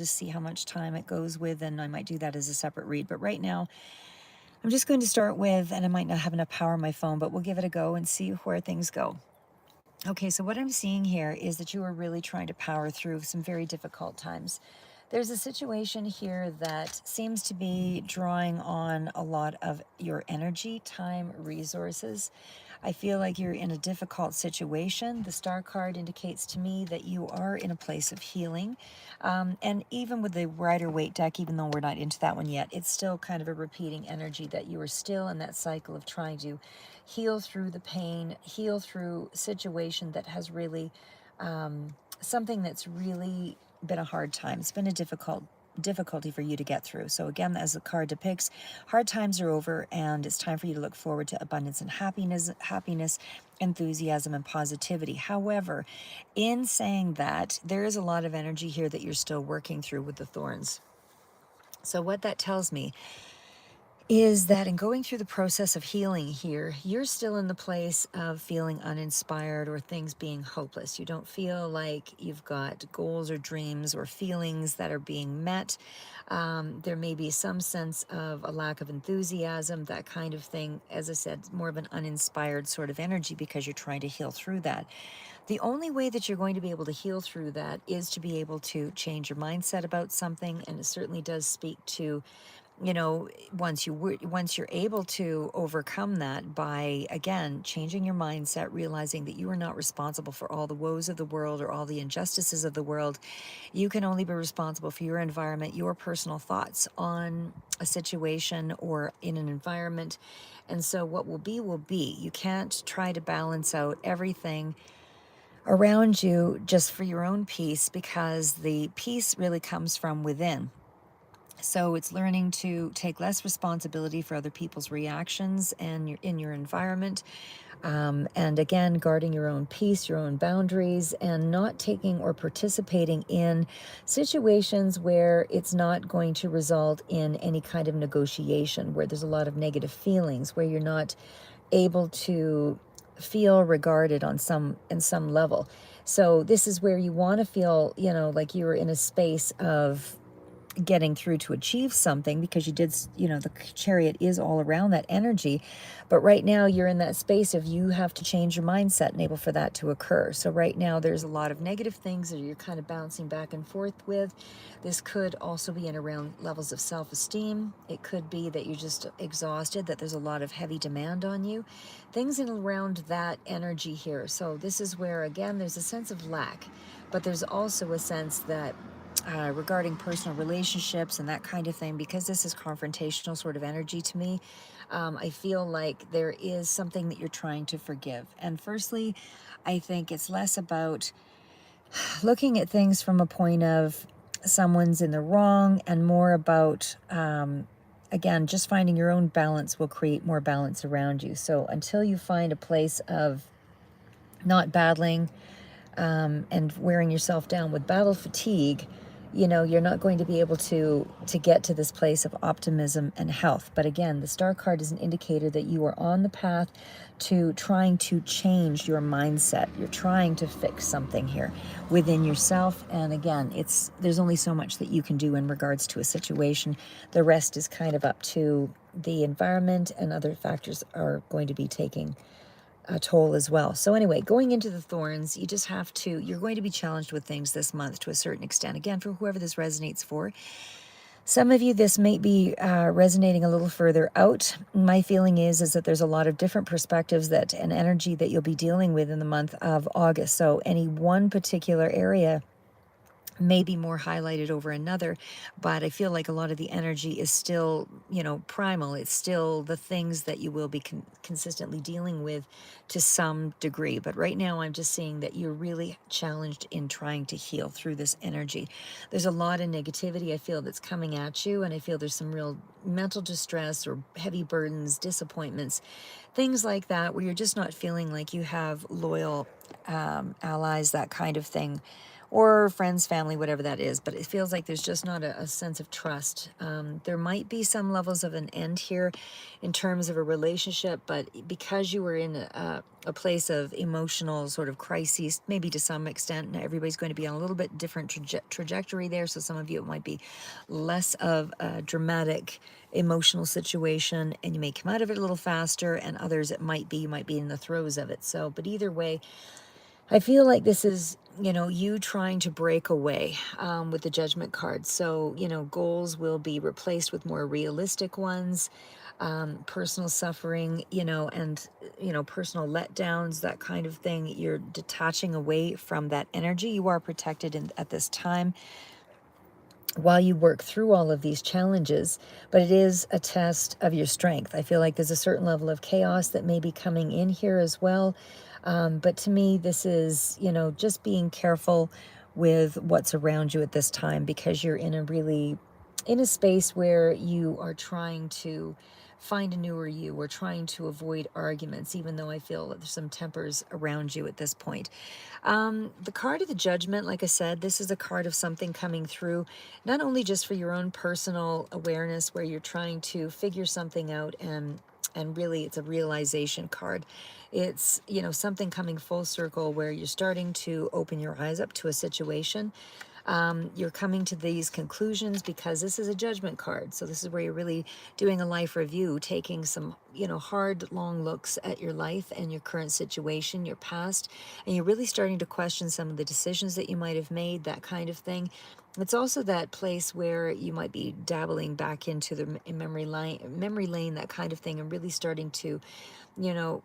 just see how much time it goes with, and I might do that as a separate read. But right now, I'm just going to start with, and I might not have enough power on my phone, but we'll give it a go and see where things go. Okay, so what I'm seeing here is that you are really trying to power through some very difficult times. There's a situation here that seems to be drawing on a lot of your energy, time, resources. I feel like you're in a difficult situation. The star card indicates to me that you are in a place of healing. And even with the Rider-Waite deck, even though we're not into that one yet, it's still kind of a repeating energy that you are still in that cycle of trying to heal through the pain, heal through situation that has really, something that's really been a hard time. It's been a difficulty for you to get through. So again, as the card depicts, hard times are over and it's time for you to look forward to abundance and happiness, enthusiasm and positivity. However, in saying that, there is a lot of energy here that you're still working through with the thorns. So what that tells me is that in going through the process of healing here, you're still in the place of feeling uninspired or things being hopeless. You don't feel like you've got goals or dreams or feelings that are being met. There may be some sense of a lack of enthusiasm, that kind of thing. As I said, more of an uninspired sort of energy because you're trying to heal through that. The only way that you're going to be able to heal through that is to be able to change your mindset about something, and it certainly does speak to, once you're able to overcome that by, again, changing your mindset, realizing that you are not responsible for all the woes of the world or all the injustices of the world. You can only be responsible for your environment, your personal thoughts on a situation or in an environment. And so what will be will be. You can't try to balance out everything around you just for your own peace, because the peace really comes from within. So it's learning to take less responsibility for other people's reactions and in your environment. And again, guarding your own peace, your own boundaries, and not taking or participating in situations where it's not going to result in any kind of negotiation, where there's a lot of negative feelings, where you're not able to feel regarded in some level. So this is where you want to feel, like you're in a space of getting through to achieve something, because you did, the Chariot is all around that energy. But right now you're in that space of you have to change your mindset enable for that to occur. So right now there's a lot of negative things that you're kind of bouncing back and forth with. This could also be in around levels of self-esteem. It could be that you're just exhausted, that there's a lot of heavy demand on you, things in around that energy here. So this is where, again, there's a sense of lack, but there's also a sense that regarding personal relationships and that kind of thing, because this is confrontational sort of energy to me, I feel like there is something that you're trying to forgive. And firstly, I think it's less about looking at things from a point of someone's in the wrong and more about, again, just finding your own balance will create more balance around you. So until you find a place of not battling and wearing yourself down with battle fatigue, you're not going to be able to get to this place of optimism and health. But again, the star card is an indicator that you are on the path to trying to change your mindset. You're trying to fix something here within yourself. And again, there's only so much that you can do in regards to a situation. The rest is kind of up to the environment, and other factors are going to be taking a toll as well. So anyway, going into the thorns, you're going to be challenged with things this month to a certain extent. Again, for whoever this resonates for. Some of you, this may be resonating a little further out. My feeling is that there's a lot of different perspectives and energy that you'll be dealing with in the month of August. So any one particular area may be more highlighted over another, but I feel like a lot of the energy is still, primal. It's still the things that you will be consistently dealing with to some degree. But right now I'm just seeing that you're really challenged in trying to heal through this energy. There's a lot of negativity I feel that's coming at you, and I feel there's some real mental distress or heavy burdens, disappointments, things like that, where you're just not feeling like you have loyal allies, that kind of thing, or friends, family, whatever that is. But it feels like there's just not a sense of trust. There might be some levels of an end here in terms of a relationship, but because you were in a place of emotional sort of crises, maybe to some extent, everybody's going to be on a little bit different trajectory there. So some of you, it might be less of a dramatic emotional situation and you may come out of it a little faster, and others it might be you might be in the throes of it. So but either way, I feel like this is, you trying to break away with the Judgment card. So, goals will be replaced with more realistic ones, personal suffering, and, personal letdowns, that kind of thing. You're detaching away from that energy. You are protected at this time while you work through all of these challenges, but it is a test of your strength. I feel like there's a certain level of chaos that may be coming in here as well. But to me, this is, just being careful with what's around you at this time, because you're in a space where you are trying to find a newer you. We're trying to avoid arguments, even though I feel that there's some tempers around you at this point. The card of the Judgment, like I said, this is a card of something coming through, not only just for your own personal awareness, where you're trying to figure something out, and really it's a realization card. It's, something coming full circle where you're starting to open your eyes up to a situation. You're coming to these conclusions because this is a Judgment card. So this is where you're really doing a life review, taking some, hard, long looks at your life and your current situation, your past, and you're really starting to question some of the decisions that you might have made, that kind of thing. It's also that place where you might be dabbling back into the memory lane, that kind of thing, and really starting to, you know,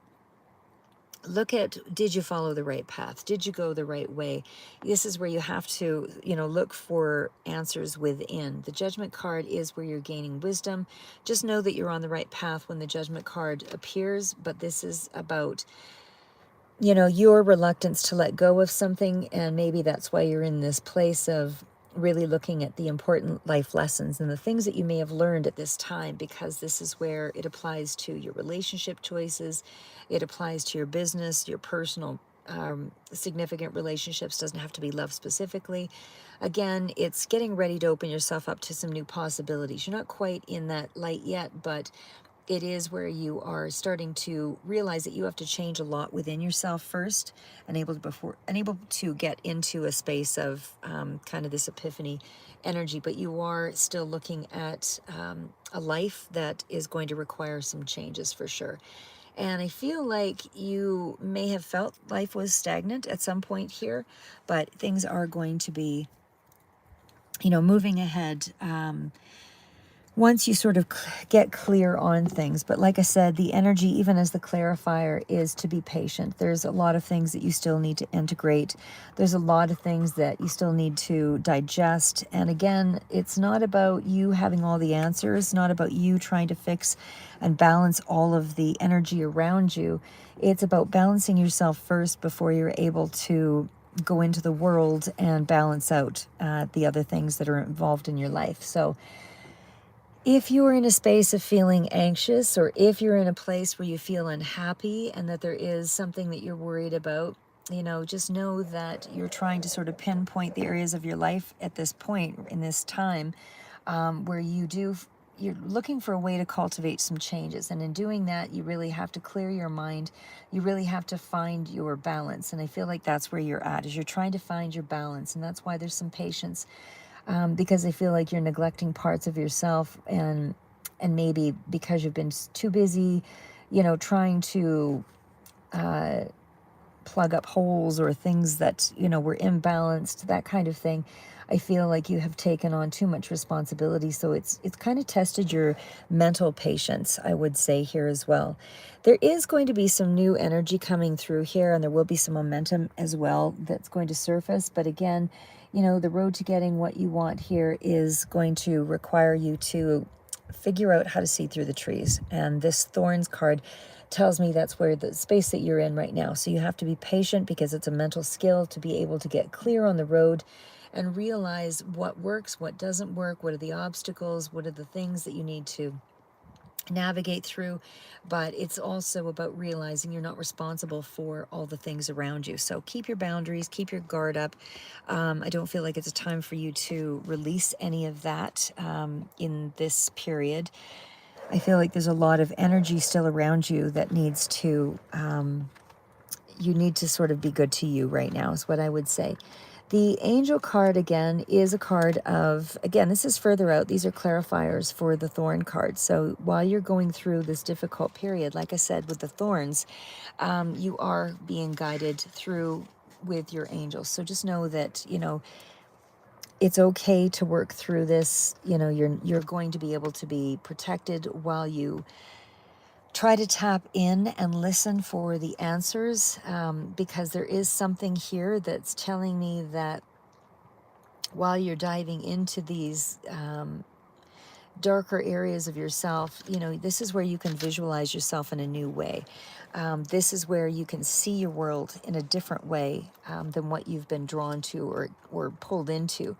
look at, did you follow the right path? Did you go the right way? This is where you have to, look for answers within. The Judgment card is where you're gaining wisdom. Just know that you're on the right path when the Judgment card appears, but this is about, your reluctance to let go of something, and maybe that's why you're in this place of really looking at the important life lessons and the things that you may have learned at this time, because this is where it applies to your relationship choices, it applies to your business, your personal significant relationships. Doesn't have to be love specifically. Again, it's getting ready to open yourself up to some new possibilities. You're not quite in that light yet, but it is where you are starting to realize that you have to change a lot within yourself first, and able to get into a space of kind of this epiphany energy. But you are still looking at a life that is going to require some changes for sure. And I feel like you may have felt life was stagnant at some point here, but things are going to be, moving ahead. Once you sort of get clear on things. But like I said, the energy, even as the clarifier, is to be patient. There's a lot of things that you still need to integrate. There's a lot of things that you still need to digest. And again, it's not about you having all the answers, not about you trying to fix and balance all of the energy around you. It's about balancing yourself first before you're able to go into the world and balance out the other things that are involved in your life. So if you are in a space of feeling anxious, or if you're in a place where you feel unhappy and that there is something that you're worried about, just know that you're trying to sort of pinpoint the areas of your life at this point in this time where you're looking for a way to cultivate some changes. And in doing that, you really have to clear your mind. You really have to find your balance. And I feel like that's where you're at, is you're trying to find your balance. And that's why there's some patience. Because I feel like you're neglecting parts of yourself, and maybe because you've been too busy, trying to plug up holes or things that, were imbalanced, that kind of thing. I feel like you have taken on too much responsibility. So it's kind of tested your mental patience, I would say, here as well. There is going to be some new energy coming through here, and there will be some momentum as well that's going to surface. But again, the road to getting what you want here is going to require you to figure out how to see through the trees. And this Thorns card tells me that's where the space that you're in right now. So you have to be patient, because it's a mental skill to be able to get clear on the road and realize what works, what doesn't work, what are the obstacles, what are the things that you need to navigate through, but it's also about realizing you're not responsible for all the things around you. So keep your boundaries, keep your guard up. I don't feel like it's a time for you to release any of that in this period. I feel like there's a lot of energy still around you that needs to, you need to sort of be good to you right now, is what I would say. The angel card, again, is a card of, again, this is further out. These are clarifiers for the thorn card. So while you're going through this difficult period, like I said, with the thorns, you are being guided through with your angels. So just know that, it's okay to work through this. You're going to be able to be protected while you try to tap in and listen for the answers, because there is something here that's telling me that while you're diving into these darker areas of yourself, this is where you can visualize yourself in a new way. This is where you can see your world in a different way than what you've been drawn to or pulled into.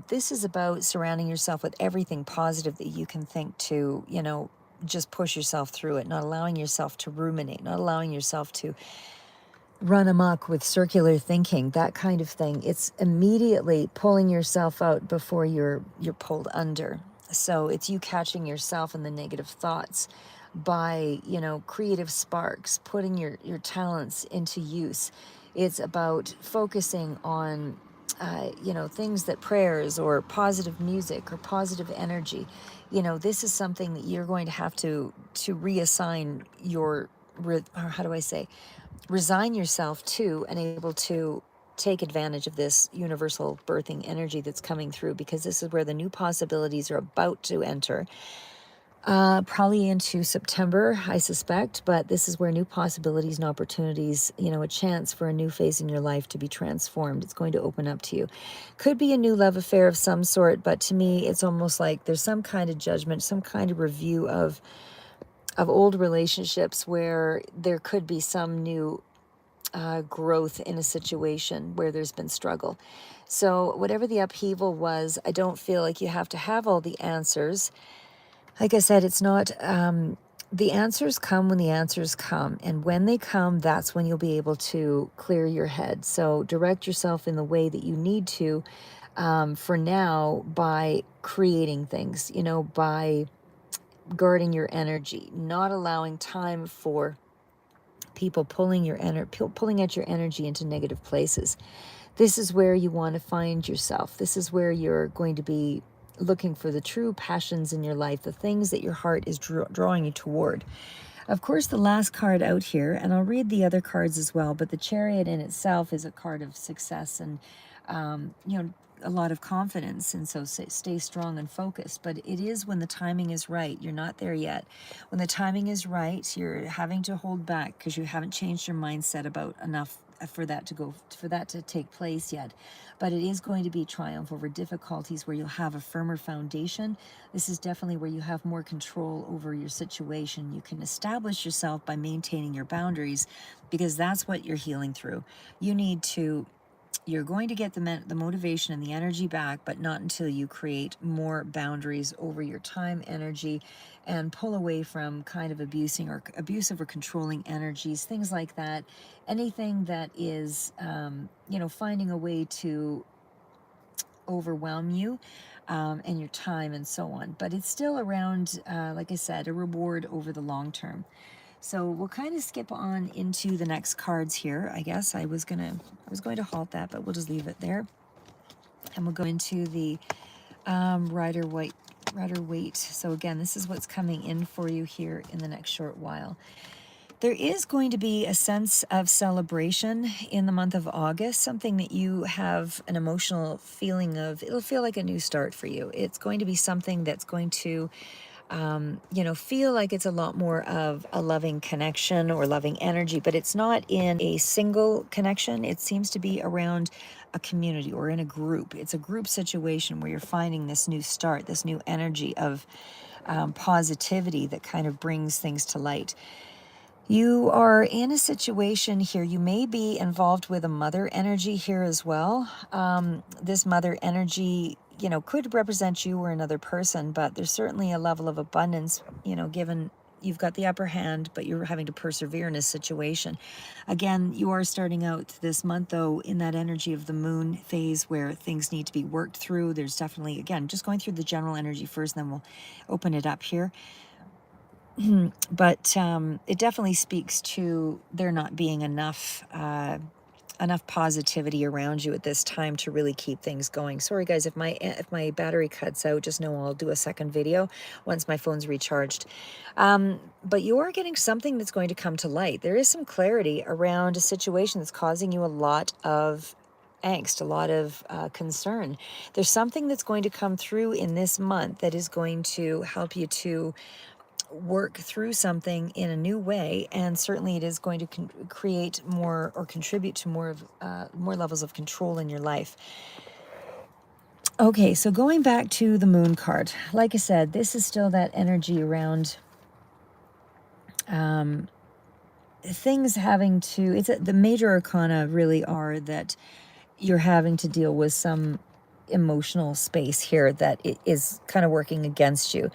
This is about surrounding yourself with everything positive that you can think to, just push yourself through it, not allowing yourself to ruminate, not allowing yourself to run amok with circular thinking, that kind of thing. It's immediately pulling yourself out before you're pulled under. So it's you catching yourself in the negative thoughts by, creative sparks, putting your talents into use. It's about focusing on things that prayers or positive music or positive energy. This is something that you're going to have to reassign or how do I say, resign yourself to, and able to take advantage of this universal birthing energy that's coming through, because this is where the new possibilities are about to enter. Probably into September, I suspect, but this is where new possibilities and opportunities, a chance for a new phase in your life to be transformed. It's going to open up to you. Could be a new love affair of some sort, but to me, it's almost like there's some kind of judgment, some kind of review of old relationships where there could be some new growth in a situation where there's been struggle. So whatever the upheaval was, I don't feel like you have to have all the answers. Like I said, it's not, the answers come when the answers come. And when they come, that's when you'll be able to clear your head. So direct yourself in the way that you need to, for now, by creating things, by guarding your energy, not allowing time for people pulling at your energy into negative places. This is where you want to find yourself. This is where you're going to be looking for the true passions in your life, the things that your heart is drawing you toward. Of course, the last card out here, and I'll read the other cards as well, but the Chariot in itself is a card of success and, a lot of confidence. And so stay strong and focused. But it is when the timing is right. You're not there yet. When the timing is right, you're having to hold back because you haven't changed your mindset about enough for that to take place yet. But it is going to be triumph over difficulties where you'll have a firmer foundation. This is definitely where you have more control over your situation. You can establish yourself by maintaining your boundaries, because that's what you're healing through. You're going to get the motivation and the energy back, but not until you create more boundaries over your time, energy, and pull away from kind of abusive or controlling energies, things like that. Anything that is, finding a way to overwhelm you, and your time and so on. But it's still around, like I said, a reward over the long term. So we'll kind of skip on into the next cards here. I guess I was going to halt that, but we'll just leave it there. And we'll go into the Rider Waite. So again, this is what's coming in for you here in the next short while. There is going to be a sense of celebration in the month of August, something that you have an emotional feeling of. It'll feel like a new start for you. It's going to be something that's going to feel like it's a lot more of a loving connection or loving energy, but it's not in a single connection. It seems to be around a community or in a group. It's a group situation where you're finding this new start, this new energy of positivity that kind of brings things to light. You are in a situation here. You may be involved with a mother energy here as well. This mother energy, could represent you or another person, but there's certainly a level of abundance, given you've got the upper hand, but you're having to persevere in a situation. Again, you are starting out this month, though, in that energy of the moon phase where things need to be worked through. There's definitely, again, just going through the general energy first, then we'll open it up here. But it definitely speaks to there not being enough positivity around you at this time to really keep things going. Sorry guys, if my battery cuts out, just know I'll do a second video once my phone's recharged. But you are getting something that's going to come to light. There is some clarity around a situation that's causing you a lot of angst, a lot of concern. There's something that's going to come through in this month that is going to help you to work through something in a new way, and certainly it is going to create more or contribute to more levels of control in your life. Okay, so going back to the moon card, like I said, this is still that energy around things having to, the major arcana really are that you're having to deal with some emotional space here that it is kind of working against you.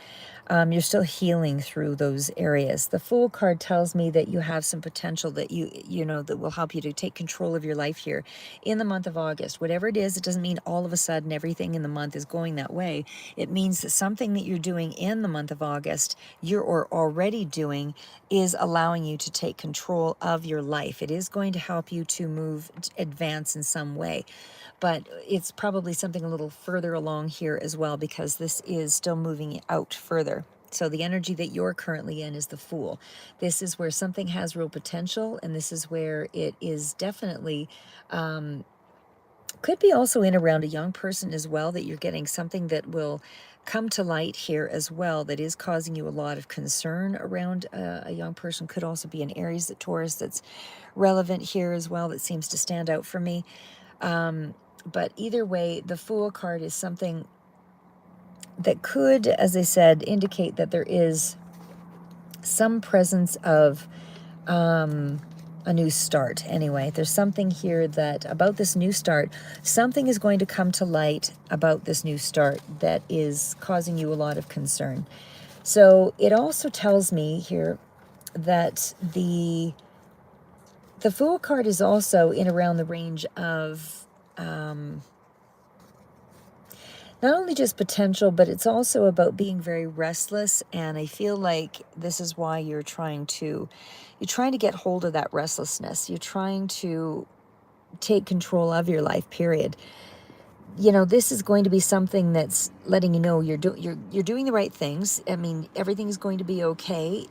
You're still healing through those areas. The Fool card tells me that you have some potential that that will help you to take control of your life here in the month of August. Whatever it is, it doesn't mean all of a sudden everything in the month is going that way. It means that something that you're doing in the month of August, you're already doing, is allowing you to take control of your life. It is going to help you to advance in some way. But it's probably something a little further along here as well, because this is still moving out further. So the energy that you're currently in is the Fool. This is where something has real potential, and this is where it is definitely, could be also in around a young person as well, that you're getting something that will come to light here as well that is causing you a lot of concern around a young person. Could also be an Aries, Taurus that's relevant here as well, that seems to stand out for me. But either way, the Fool card is something that could, as I said, indicate that there is some presence of a new start. Anyway, there's something here that about this new start, something is going to come to light about this new start that is causing you a lot of concern. So it also tells me here that the Fool card is also in around the range of not only just potential, but it's also about being very restless. And I feel like this is why you're trying to get hold of that restlessness. You're trying to take control of your life, period. This is going to be something that's letting you know you're doing the right things. I mean, everything's going to be okay.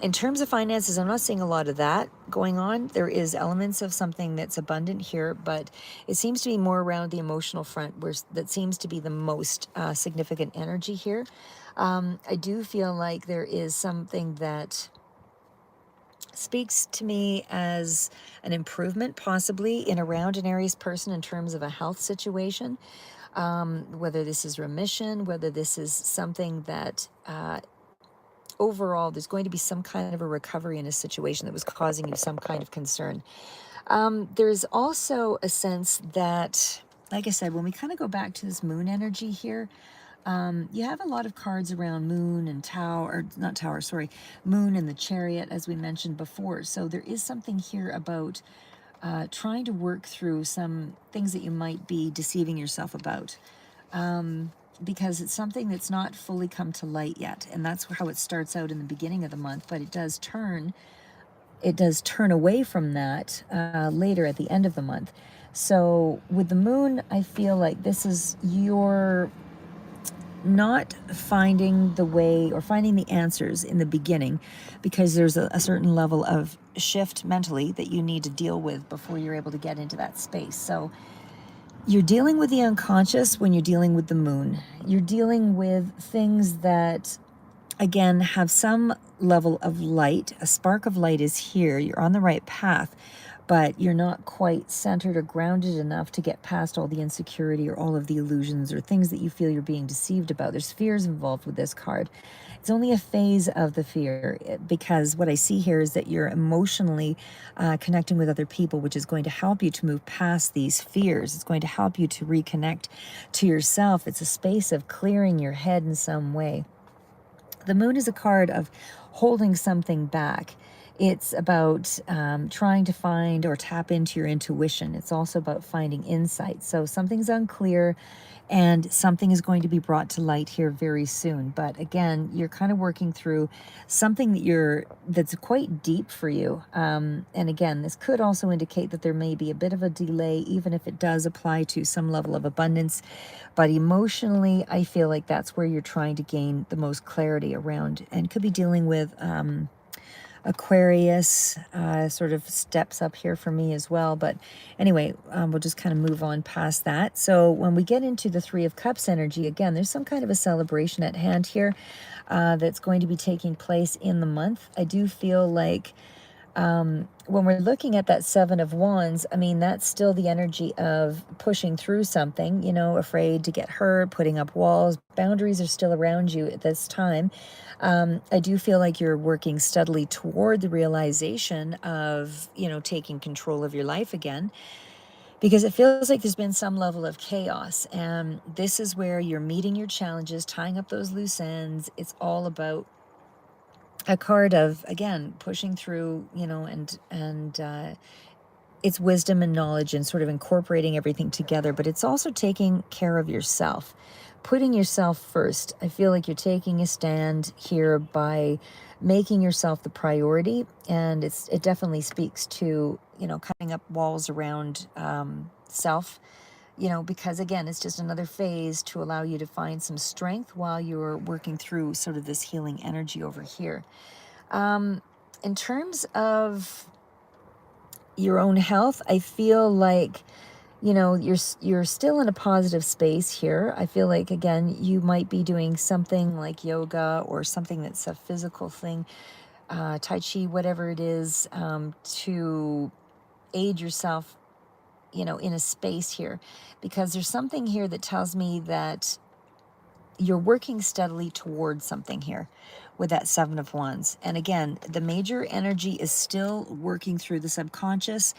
In terms of finances, I'm not seeing a lot of that going on. There is elements of something that's abundant here, but it seems to be more around the emotional front, where that seems to be the most significant energy here. I do feel like there is something that speaks to me as an improvement, possibly in around an Aries person in terms of a health situation. Whether this is remission, whether this is something that overall there's going to be some kind of a recovery in a situation that was causing you some kind of concern. There's also a sense that, like I said, when we kind of go back to this moon energy here, you have a lot of cards around moon and moon and the Chariot, as we mentioned before. So there is something here about trying to work through some things that you might be deceiving yourself about. Because it's something that's not fully come to light yet. And that's how it starts out in the beginning of the month, but it does turn away from that later at the end of the month. So with the moon, I feel like this is your not finding the way or finding the answers in the beginning, because there's a certain level of shift mentally that you need to deal with before you're able to get into that space. So you're dealing with the unconscious when you're dealing with the moon. You're dealing with things that, again, have some level of light. A spark of light is here. You're on the right path. but you're not quite centered or grounded enough to get past all the insecurity or all of the illusions or things that you feel you're being deceived about. There's fears involved with this card. It's only a phase of the fear, because what I see here is that you're emotionally connecting with other people, which is going to help you to move past these fears. It's going to help you to reconnect to yourself. It's a space of clearing your head in some way. The moon is a card of holding something back. It's about trying to find or tap into your intuition. It's also about finding insight. So something's unclear and something is going to be brought to light here very soon. But again, you're kind of working through something that's quite deep for you. And again, this could also indicate that there may be a bit of a delay, even if it does apply to some level of abundance. But emotionally, I feel like that's where you're trying to gain the most clarity around, and could be dealing with Aquarius sort of steps up here for me as well. But anyway, we'll just kind of move on past that. So when we get into the Three of Cups energy, again, there's some kind of a celebration at hand here that's going to be taking place in the month. I do feel like when we're looking at that Seven of Wands, I mean, that's still the energy of pushing through something, you know, afraid to get hurt, putting up walls. Boundaries are still around you at this time. I do feel like you're working steadily toward the realization of, you know, taking control of your life again, because it feels like there's been some level of chaos. And this is where you're meeting your challenges, tying up those loose ends. It's all about a card of, again, pushing through, you know, and it's wisdom and knowledge and sort of incorporating everything together. But it's also taking care of yourself, putting yourself first. I feel like you're taking a stand here by making yourself the priority, and it definitely speaks to, you know, cutting up walls around self, you know, because again, it's just another phase to allow you to find some strength while you're working through sort of this healing energy over here. In terms of your own health, I feel like, you know, you're still in a positive space here. I feel like, again, you might be doing something like yoga or something that's a physical thing, tai chi, whatever it is, to aid yourself, you know, in a space here, because there's something here that tells me that you're working steadily towards something here with that Seven of Wands. And again, the major energy is still working through the subconscious,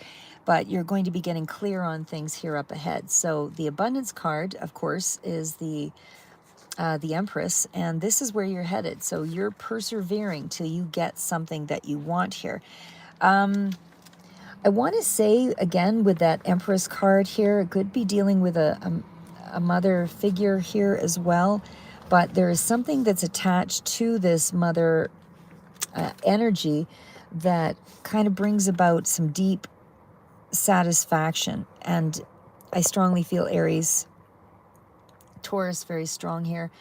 but you're going to be getting clear on things here up ahead. So the abundance card, of course, is the Empress, and this is where you're headed. So you're persevering till you get something that you want here. I want to say, again, with that Empress card here, it could be dealing with a mother figure here as well. But there is something that's attached to this mother energy that kind of brings about some deep satisfaction. And I strongly feel Aries, Taurus, very strong here.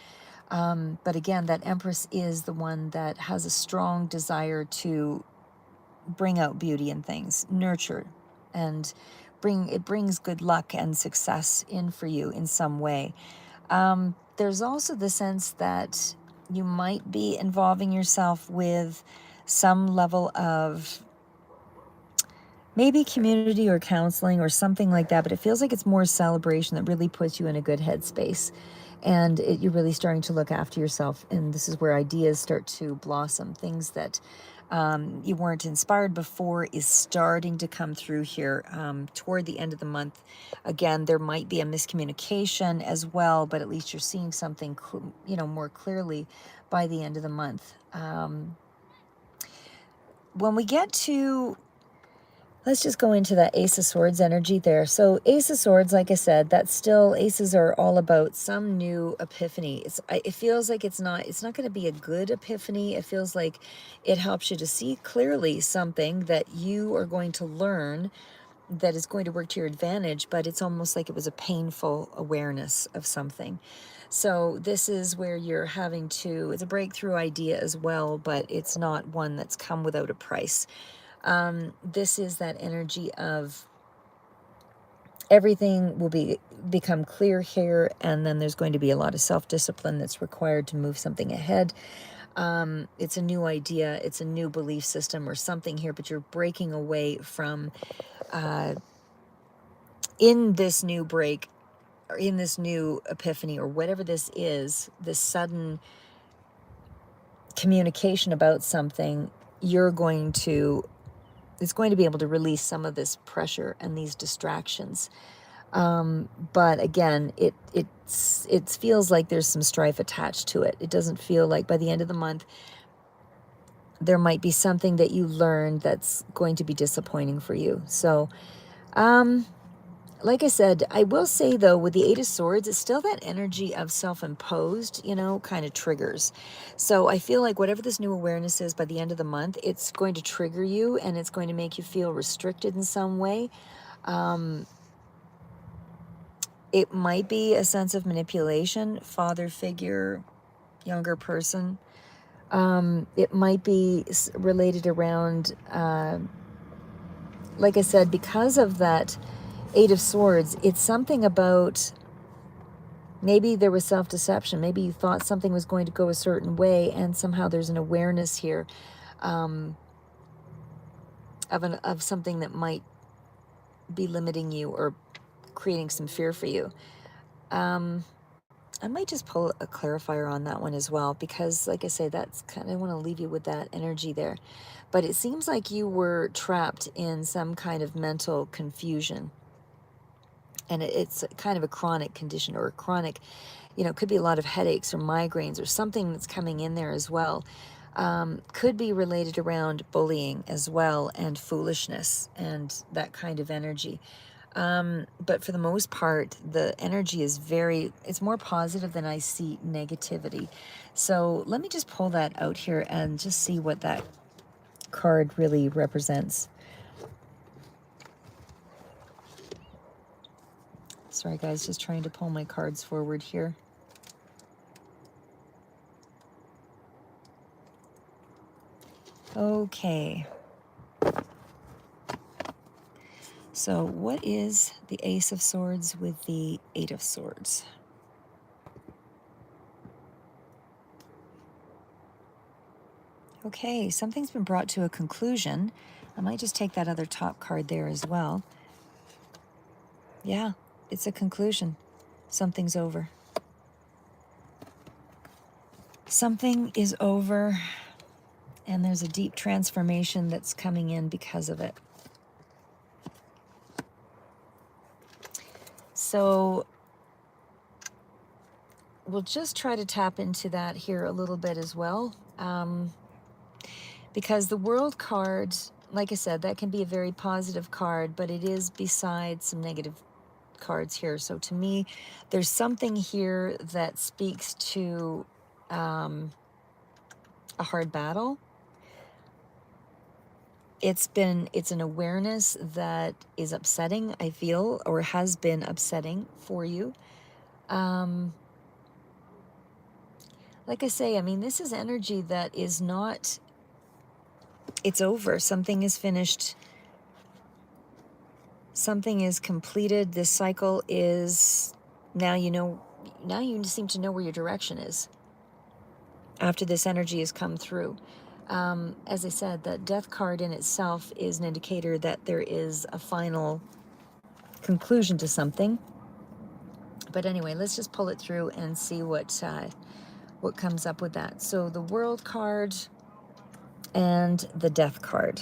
But again, that Empress is the one that has a strong desire to bring out beauty in things, nurture, and brings good luck and success in for you in some way. There's also the sense that you might be involving yourself with some level of maybe community or counseling or something like that, but it feels like it's more celebration that really puts you in a good headspace. And you're really starting to look after yourself. And this is where ideas start to blossom. Things that you weren't inspired before is starting to come through here toward the end of the month. Again, there might be a miscommunication as well, but at least you're seeing something, you know, more clearly by the end of the month. When we get to, let's just go into that Ace of Swords energy there. So Ace of Swords, like I said, that's still, aces are all about some new epiphany. It feels like it's not going to be a good epiphany. It feels like it helps you to see clearly something that you are going to learn that is going to work to your advantage, but it's almost like it was a painful awareness of something. So this is where you're having to, it's a breakthrough idea as well, but it's not one that's come without a price. This is that energy of everything will become clear here, and then there's going to be a lot of self-discipline that's required to move something ahead. It's a new idea, it's a new belief system or something here, but you're breaking away from, in this new break, or in this new epiphany, or whatever this is, this sudden communication about something, it's going to be able to release some of this pressure and these distractions. But again, it feels like there's some strife attached to it. It doesn't feel like by the end of the month, there might be something that you learned that's going to be disappointing for you. So, like I said, I will say though, with the Eight of Swords, it's still that energy of self-imposed, kind of triggers. So I feel like whatever this new awareness is by the end of the month, it's going to trigger you and it's going to make you feel restricted in some way. It might be a sense of manipulation, father figure, younger person. It might be related around, like I said, because of that Eight of Swords, it's something about, maybe there was self-deception. Maybe you thought something was going to go a certain way, and somehow there's an awareness here of something that might be limiting you or creating some fear for you. I might just pull a clarifier on that one as well, because like I say, that's kind of, I want to leave you with that energy there. But it seems like you were trapped in some kind of mental confusion. And it's kind of a chronic condition, or a chronic, it could be a lot of headaches or migraines or something that's coming in there as well. Could be related around bullying as well, and foolishness and that kind of energy. But for the most part, the energy is it's more positive than I see negativity. So let me just pull that out here and just see what that card really represents. Sorry guys, just trying to pull my cards forward here. Okay. So what is the Ace of Swords with the Eight of Swords? Okay, something's been brought to a conclusion. I might just take that other top card there as well. Yeah, it's a conclusion. Something's over. Something is over, and there's a deep transformation that's coming in because of it. So we'll just try to tap into that here a little bit as well. Because the World card, like I said, that can be a very positive card, but it is beside some negative cards here. So to me, there's something here that speaks to a hard battle. It's an awareness that is upsetting, I feel, or has been upsetting for you. Like I say, I mean, this is energy that is not, it's over. Something is finished. Something is completed. This cycle is, now you seem to know where your direction is after this energy has come through. As I said, that Death card in itself is an indicator that there is a final conclusion to something. But anyway, let's just pull it through and see what comes up with that. So the World card and the Death card.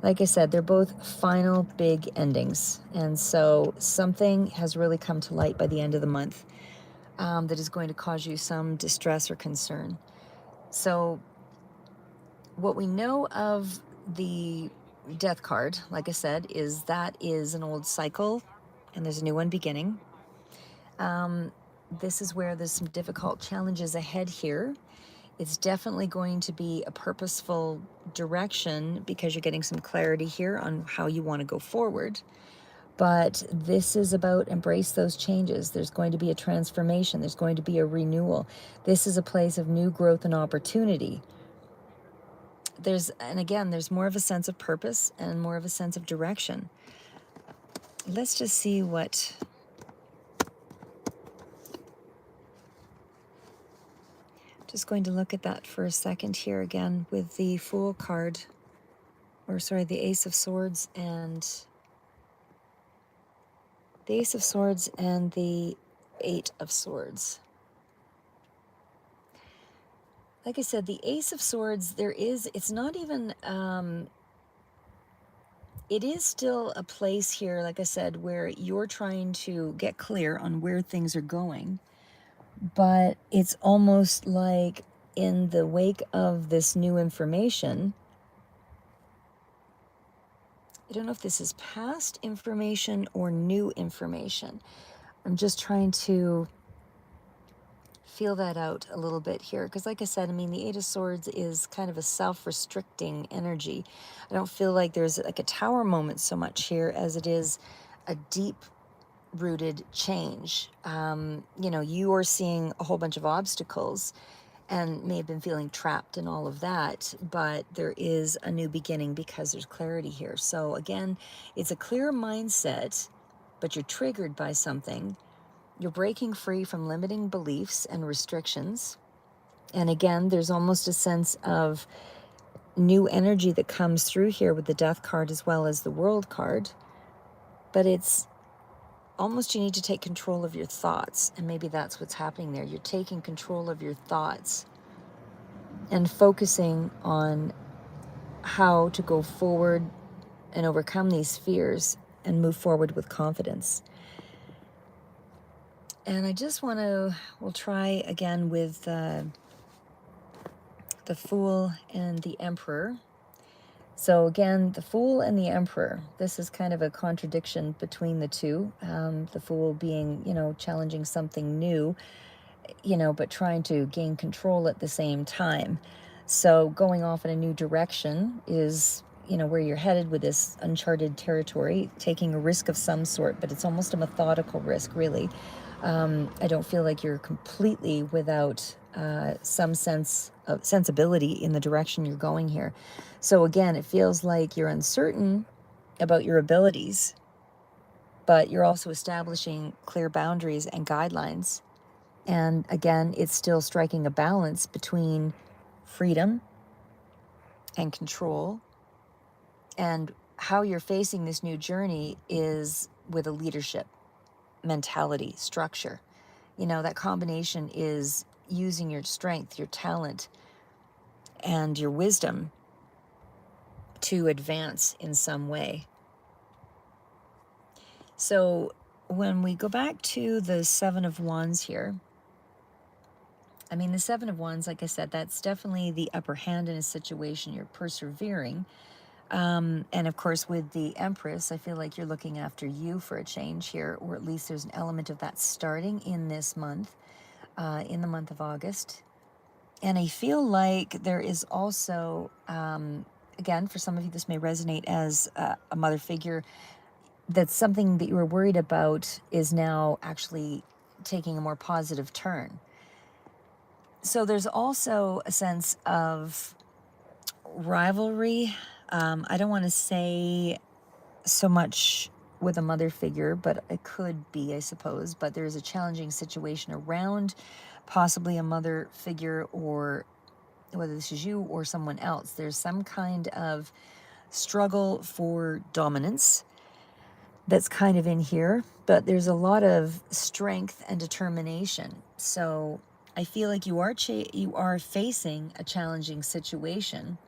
Like I said, they're both final big endings. And so something has really come to light by the end of the month that is going to cause you some distress or concern. So what we know of the Death card, like I said, is that is an old cycle and there's a new one beginning. This is where there's some difficult challenges ahead here. It's definitely going to be a purposeful direction because you're getting some clarity here on how you want to go forward. But this is about embrace those changes. There's going to be a transformation. There's going to be a renewal. This is a place of new growth and opportunity. And again, there's more of a sense of purpose and more of a sense of direction. Let's just see what Just going to look at that for a second here again with the Fool card, or sorry, the Ace of Swords and the Eight of Swords. Like I said, the Ace of Swords, it's not even, it is still a place here, like I said, where you're trying to get clear on where things are going. But it's almost like in the wake of this new information, I don't know if this is past information or new information. I'm just trying to feel that out a little bit here. Because like I said, I mean, the Eight of Swords is kind of a self-restricting energy. I don't feel like there's like a tower moment so much here as it is a deep-rooted change. You are seeing a whole bunch of obstacles and may have been feeling trapped in all of that, but there is a new beginning because there's clarity here. So again, it's a clear mindset, but you're triggered by something. You're breaking free from limiting beliefs and restrictions. And again, there's almost a sense of new energy that comes through here with the Death card as well as the World card. But it's almost you need to take control of your thoughts. And maybe that's what's happening there. You're taking control of your thoughts and focusing on how to go forward and overcome these fears and move forward with confidence. And I just we'll try again with the Fool and the Emperor. So again, the Fool and the Emperor, this is kind of a contradiction between the two. The Fool being, challenging something new, but trying to gain control at the same time. So going off in a new direction is, where you're headed with this uncharted territory, taking a risk of some sort, but it's almost a methodical risk, really. I don't feel like you're completely without some sense of sensibility in the direction you're going here. So again, it feels like you're uncertain about your abilities, but you're also establishing clear boundaries and guidelines. And again, it's still striking a balance between freedom and control. And how you're facing this new journey is with a leadership mentality, structure. That combination is using your strength, your talent, and your wisdom to advance in some way. So when we go back to the Seven of Wands here, I mean, the Seven of Wands, like I said, that's definitely the upper hand in a situation. You're persevering. And of course, with the Empress, I feel like you're looking after you for a change here, or at least there's an element of that starting in this month, in the month of August. And I feel like there is also, again, for some of you, this may resonate as a mother figure, that something that you were worried about is now actually taking a more positive turn. So there's also a sense of rivalry. I don't want to say so much with a mother figure, but it could be, I suppose. But there's a challenging situation around possibly a mother figure, or whether this is you or someone else. There's some kind of struggle for dominance that's kind of in here, but there's a lot of strength and determination. So I feel like you are facing a challenging situation.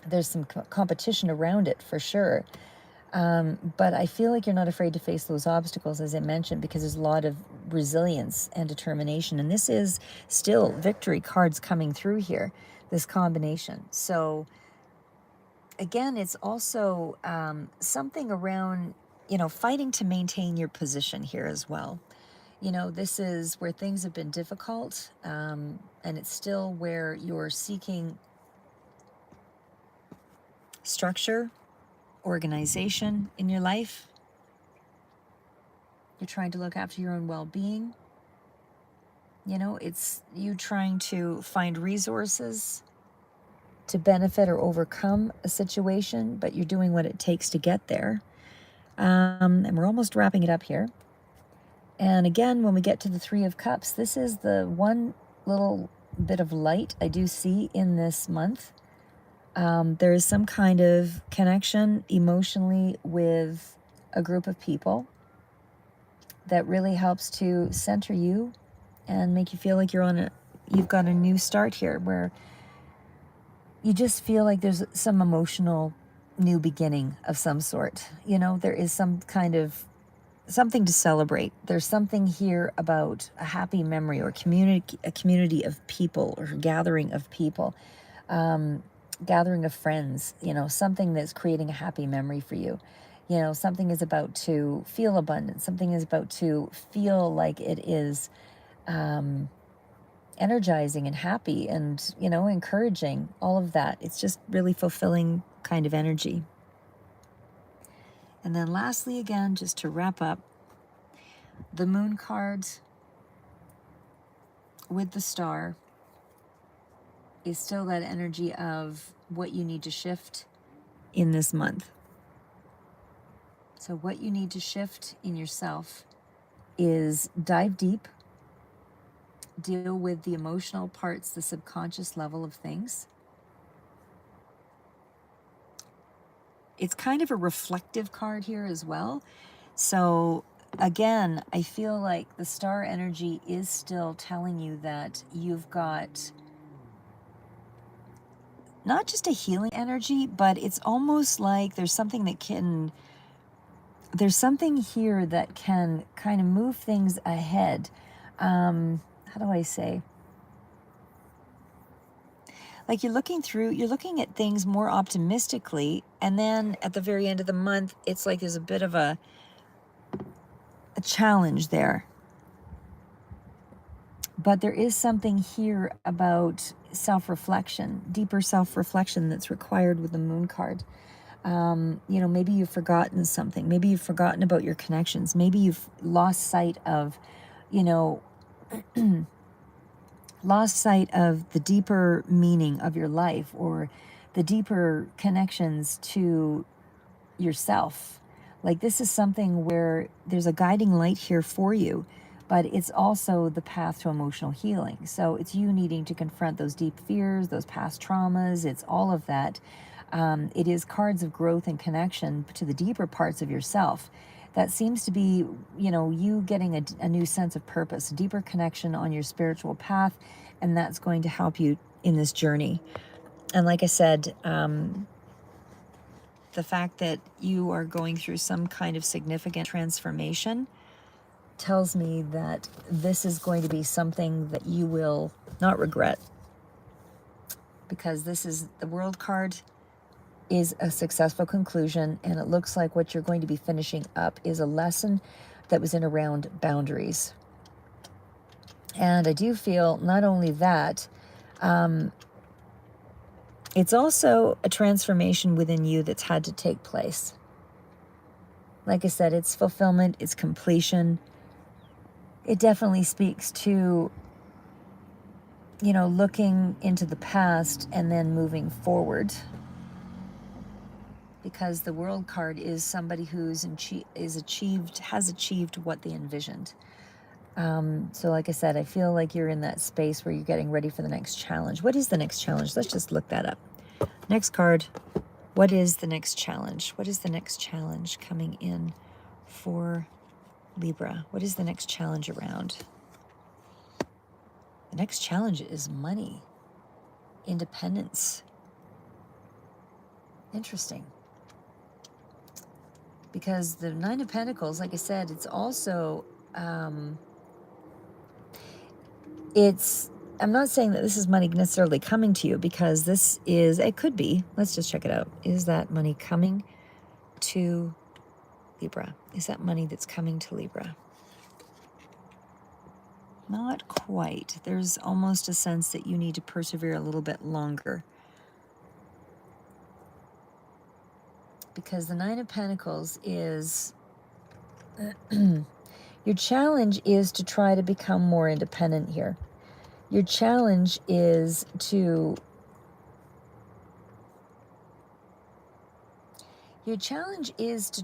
There's some competition around it for sure. But I feel like you're not afraid to face those obstacles, as I mentioned, because there's a lot of resilience and determination. And this is still victory cards coming through here, this combination. So again, it's also something around, fighting to maintain your position here as well. This is where things have been difficult, and it's still where you're seeking structure, organization in your life. You're trying to look after your own well-being. It's you trying to find resources to benefit or overcome a situation, but you're doing what it takes to get there. And we're almost wrapping it up here. And again, when we get to the Three of Cups, this is the one little bit of light I do see in this month. There is some kind of connection emotionally with a group of people that really helps to center you and make you feel like you've got a new start here, where you just feel like there's some emotional new beginning of some sort. There is some kind of something to celebrate. There's something here about a happy memory, or a community of people, or gathering of people, gathering of friends, something that's creating a happy memory for you. Something is about to feel abundant. Something is about to feel like it is energizing and happy and, encouraging, all of that. It's just really fulfilling kind of energy. And then lastly, again, just to wrap up, the moon card with the star is still that energy of what you need to shift in this month. So what you need to shift in yourself is dive deep, deal with the emotional parts, the subconscious level of things. It's kind of a reflective card here as well. So again, I feel like the star energy is still telling you that you've got not just a healing energy, but it's almost like there's something here that can kind of move things ahead. How do I say? Like you're looking at things more optimistically, and then at the very end of the month, it's like there's a bit of a challenge there. But there is something here about self-reflection, deeper self-reflection that's required with the moon card. Maybe you've forgotten something. Maybe you've forgotten about your connections. Maybe you've lost sight of, lost sight of the deeper meaning of your life, or the deeper connections to yourself. Like, this is something where there's a guiding light here for you, but it's also the path to emotional healing. So it's you needing to confront those deep fears, those past traumas. It's all of that. It is cards of growth and connection to the deeper parts of yourself. That seems to be, you getting a new sense of purpose, a deeper connection on your spiritual path, and that's going to help you in this journey. And like I said, the fact that you are going through some kind of significant transformation tells me that this is going to be something that you will not regret, because this is the World card is a successful conclusion, and it looks like what you're going to be finishing up is a lesson that was in around boundaries. And I do feel not only that, it's also a transformation within you that's had to take place. Like I said, it's fulfillment, it's completion. It definitely speaks to, looking into the past and then moving forward. Because the World card is somebody has achieved what they envisioned. So like I said, I feel like you're in that space where you're getting ready for the next challenge. What is the next challenge? Let's just look that up. Next card. What is the next challenge? What is the next challenge coming in for Libra? What is the next challenge around? The next challenge is money, independence. Interesting. Because the Nine of Pentacles, like I said, it's also, I'm not saying that this is money necessarily coming to you, because it could be. Let's just check it out. Is that money coming to Libra? Is that money that's coming to Libra? Not quite. There's almost a sense that you need to persevere a little bit longer. Because the Nine of Pentacles is... your challenge is to try to become more independent here. Your challenge is to...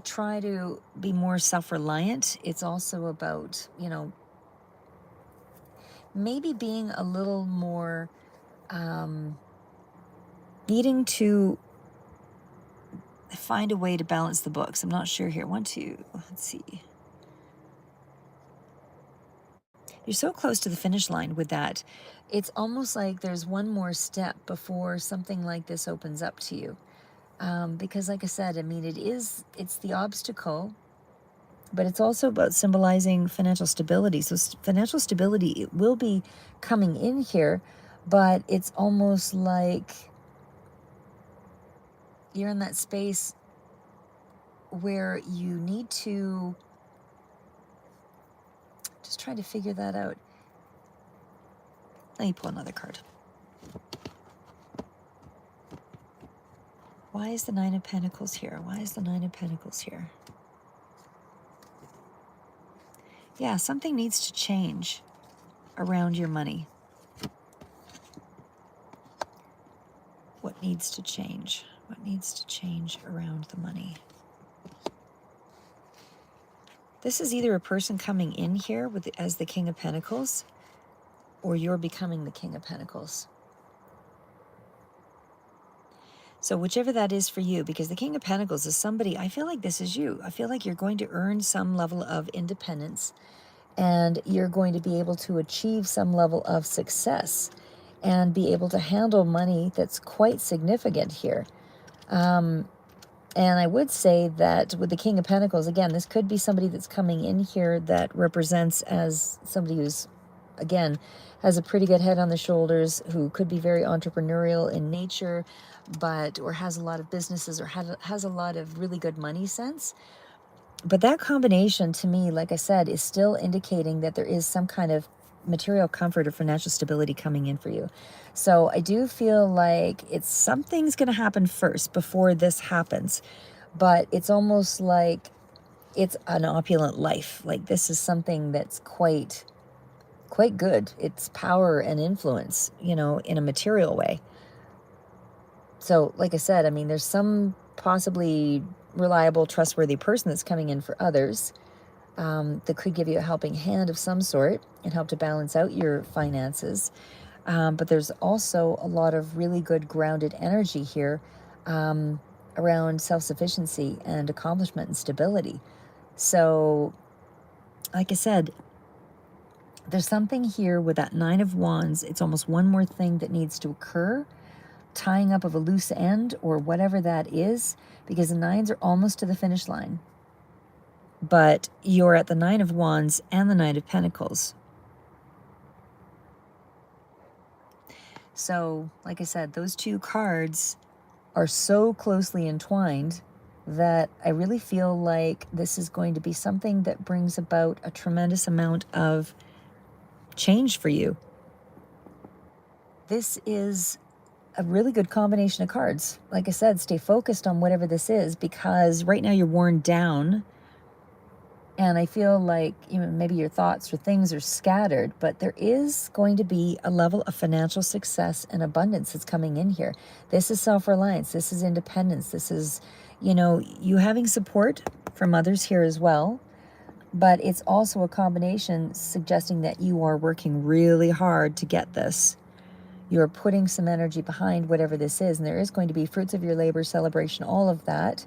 try to be more self-reliant. It's also about, maybe being a little more, needing to find a way to balance the books. I'm not sure here. Let's see. You're so close to the finish line with that. It's almost like there's one more step before something like this opens up to you. Because like I said, I mean, it's the obstacle, but it's also about symbolizing financial stability. So financial stability, it will be coming in here, but it's almost like you're in that space where you need to just try to figure that out. Let me pull another card. Why is the Nine of Pentacles here? Why is the Nine of Pentacles here? Yeah, something needs to change around your money. What needs to change? What needs to change around the money? This is either a person coming in here as the King of Pentacles, or you're becoming the King of Pentacles. So whichever that is for you, because the King of Pentacles is somebody, I feel like this is you. I feel like you're going to earn some level of independence, and you're going to be able to achieve some level of success and be able to handle money that's quite significant here. And I would say that with the King of Pentacles, again, this could be somebody that's coming in here that represents as somebody who's, again, has a pretty good head on the shoulders, who could be very entrepreneurial in nature, or has a lot of businesses, or has a lot of really good money sense. But that combination, to me, like I said, is still indicating that there is some kind of material comfort or financial stability coming in for you. So I do feel like something's going to happen first before this happens. But it's almost like it's an opulent life. Like this is something that's quite good. It's power and influence, in a material way. So like I said, I mean, there's some possibly reliable, trustworthy person that's coming in for others, that could give you a helping hand of some sort and help to balance out your finances. But there's also a lot of really good grounded energy here, around self-sufficiency and accomplishment and stability. So, like I said, there's something here with that Nine of Wands. It's almost one more thing that needs to occur, tying up of a loose end or whatever that is, because the nines are almost to the finish line. But you're at the Nine of Wands and the Knight of Pentacles. So, like I said, those two cards are so closely entwined that I really feel like this is going to be something that brings about a tremendous amount of change for you. This is a really good combination of cards. Like I said, stay focused on whatever this is, because right now you're worn down. And I feel like maybe your thoughts or things are scattered, but there is going to be a level of financial success and abundance that's coming in here. This is self-reliance. This is independence. This is, you having support from others here as well. But it's also a combination suggesting that you are working really hard to get this. You're putting some energy behind whatever this is. And there is going to be fruits of your labor, celebration, all of that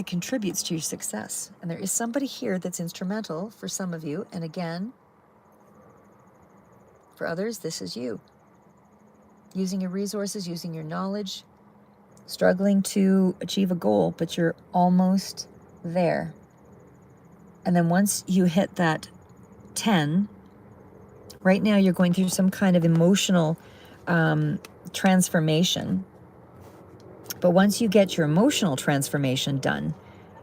contributes to your success. And there is somebody here that's instrumental for some of you. And again, for others, this is you. Using your resources, using your knowledge, struggling to achieve a goal, but you're almost there. And then once you hit that 10, right now you're going through some kind of emotional transformation. But once you get your emotional transformation done,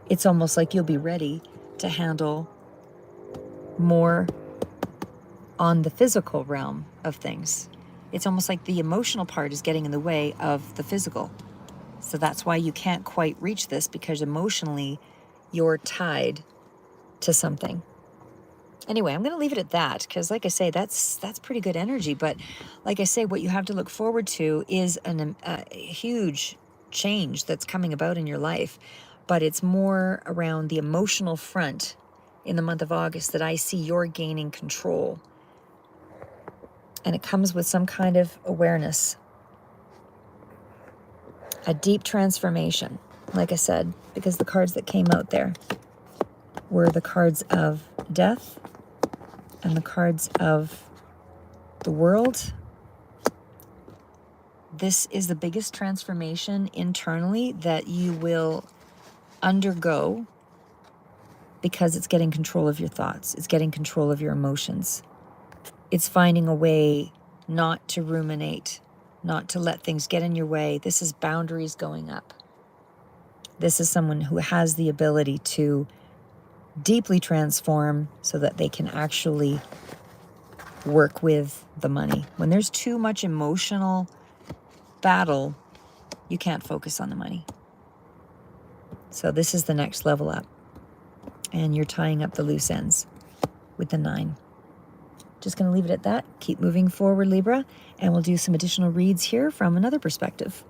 it's almost like you'll be ready to handle more on the physical realm of things. It's almost like the emotional part is getting in the way of the physical. So that's why you can't quite reach this, because emotionally you're tied to something. Anyway, I'm going to leave it at that, because like I say, that's pretty good energy. But like I say, what you have to look forward to is a huge change that's coming about in your life. But it's more around the emotional front in the month of August that I see you're gaining control. And it comes with some kind of awareness, a deep transformation, like I said, because the cards that came out there were the cards of death and the cards of the world. This is the biggest transformation internally that you will undergo because it's getting control of your thoughts. It's getting control of your emotions. It's finding a way not to ruminate, not to let things get in your way. This is boundaries going up. This is someone who has the ability to deeply transform so that they can actually work with the money. When there's too much emotional battle, you can't focus on the money. So this is the next level up. And you're tying up the loose ends with the 9. Just going to leave it at that. Keep moving forward, Libra, and we'll do some additional reads here from another perspective.